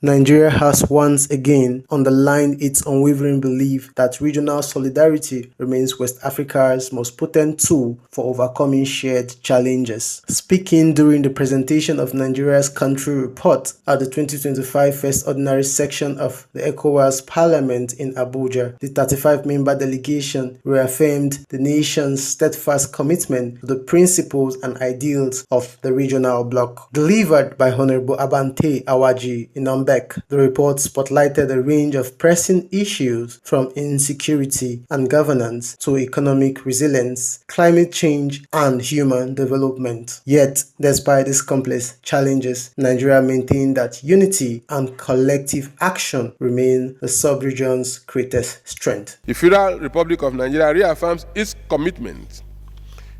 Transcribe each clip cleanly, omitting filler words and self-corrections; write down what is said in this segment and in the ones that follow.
Nigeria has once again underlined its unwavering belief that regional solidarity remains West Africa's most potent tool for overcoming shared challenges. Speaking during the presentation of Nigeria's country report at the 2025 First Ordinary Section of the ECOWAS Parliament in Abuja, the 35-member delegation reaffirmed the nation's steadfast commitment to the principles and ideals of the regional bloc. Delivered by Honorable Abante Awaji in the report spotlighted a range of pressing issues from insecurity and governance to economic resilience, climate change, and human development. Yet, despite these complex challenges, Nigeria maintained that unity and collective action remain the sub-region's greatest strength. The Federal Republic of Nigeria reaffirms its commitment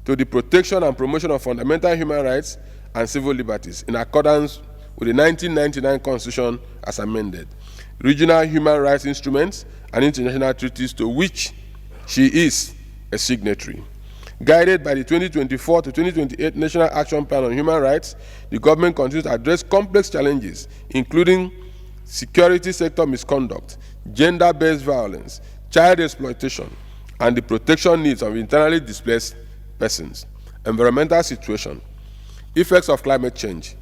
to the protection and promotion of fundamental human rights and civil liberties in accordance with the 1999 Constitution as amended, regional human rights instruments and international treaties to which she is a signatory. Guided by the 2024 to 2028 National Action Plan on Human Rights, the government continues to address complex challenges, including security sector misconduct, gender-based violence, child exploitation, and the protection needs of internally displaced persons. Environmental situation, effects of climate change.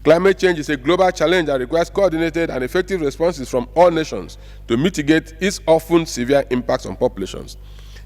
Climate change is a global challenge that requires coordinated and effective responses from all nations to mitigate its often severe impacts on populations.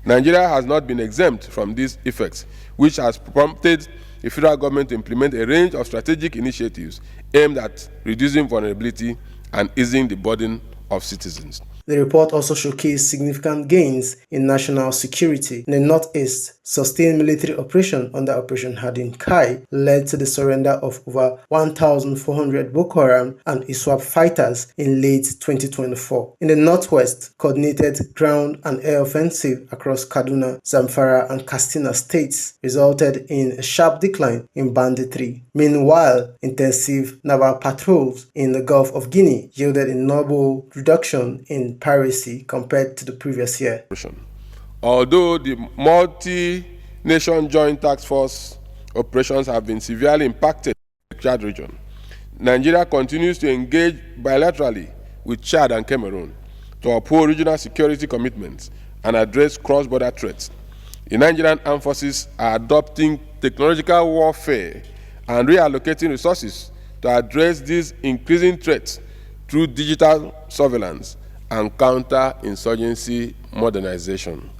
Nigeria has not been exempt from these effects, which has prompted the federal government to implement a range of strategic initiatives aimed at reducing vulnerability and easing the burden of citizens. The report also showcased significant gains in national security. In the Northeast, sustained military operation under Operation Hardin Kai led to the surrender of over 1,400 Boko Haram and ISWAP fighters in late 2024. In the Northwest, coordinated ground and air offensive across Kaduna, Zamfara, and Katsina states resulted in a sharp decline in banditry. Meanwhile, intensive naval patrols in the Gulf of Guinea yielded a notable reduction in piracy compared to the previous year. Although the multi-nation joint task force operations have been severely impacted in the Chad region, Nigeria continues to engage bilaterally with Chad and Cameroon to uphold regional security commitments and address cross-border threats. The Nigerian armed forces are adopting technological warfare and reallocating resources to address these increasing threats through digital surveillance and counter-insurgency modernization.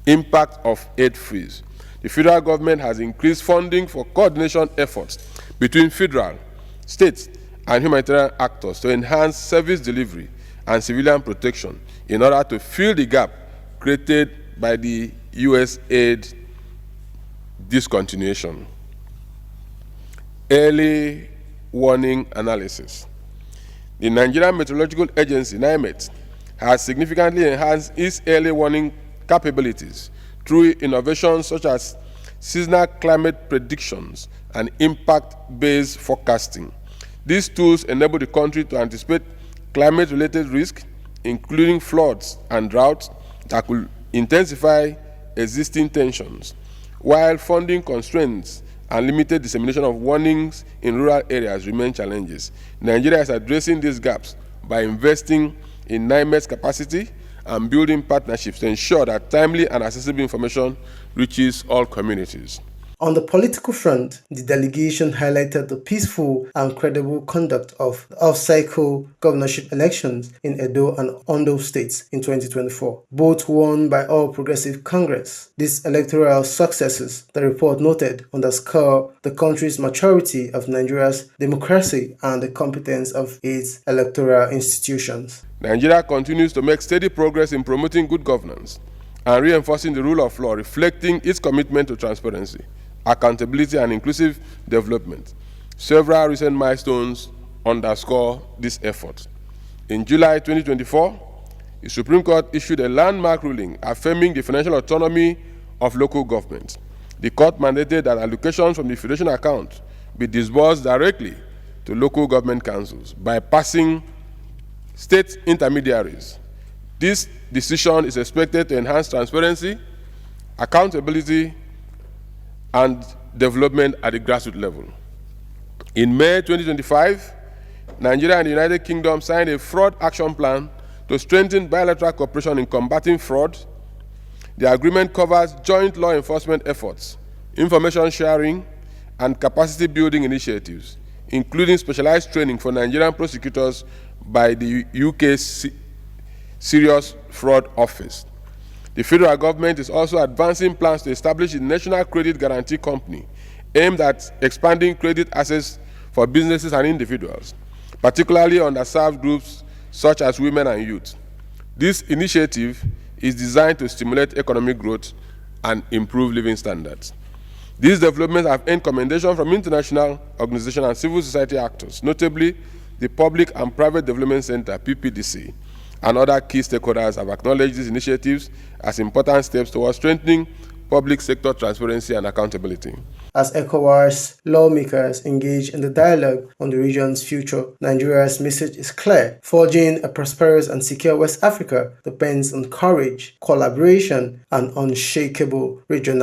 Impact of aid freeze. The federal government has increased funding for coordination efforts between federal, state, and humanitarian actors to enhance service delivery and civilian protection in order to fill the gap created by the U.S. aid discontinuation. Early warning analysis. The Nigerian Meteorological Agency, NIMET, has significantly enhanced its early warning capabilities through innovations such as seasonal climate predictions and impact-based forecasting. These tools enable the country to anticipate climate-related risks, including floods and droughts that could intensify existing tensions, while funding constraints and limited dissemination of warnings in rural areas remain challenges. Nigeria is addressing these gaps by investing in NIMET's capacity and building partnerships to ensure that timely and accessible information reaches all communities. On the political front, the delegation highlighted the peaceful and credible conduct of the off-cycle governorship elections in Edo and Ondo states in 2024, both won by All Progressive Congress. These electoral successes, the report noted, underscore the country's maturity of Nigeria's democracy and the competence of its electoral institutions. Nigeria continues to make steady progress in promoting good governance and reinforcing the rule of law, reflecting its commitment to transparency, accountability, and inclusive development. Several recent milestones underscore this effort. In July 2024, the Supreme Court issued a landmark ruling affirming the financial autonomy of local governments. The court mandated that allocations from the Federation account be disbursed directly to local government councils, bypassing state intermediaries. This decision is expected to enhance transparency, accountability, and development at the grassroots level. In May 2025, Nigeria and the United Kingdom signed a fraud action plan to strengthen bilateral cooperation in combating fraud. The agreement covers joint law enforcement efforts, information sharing, and capacity building initiatives, including specialized training for Nigerian prosecutors by the UK Serious Fraud Office. The federal government is also advancing plans to establish a national credit guarantee company aimed at expanding credit access for businesses and individuals, particularly underserved groups such as women and youth. This initiative is designed to stimulate economic growth and improve living standards. These developments have earned commendation from international organizations and civil society actors, notably the Public and Private Development Center, PPDC, and other key stakeholders have acknowledged these initiatives as important steps towards strengthening public sector transparency and accountability. As ECOWAS lawmakers engage in the dialogue on the region's future, Nigeria's message is clear. Forging a prosperous and secure West Africa depends on courage, collaboration, and unshakable regional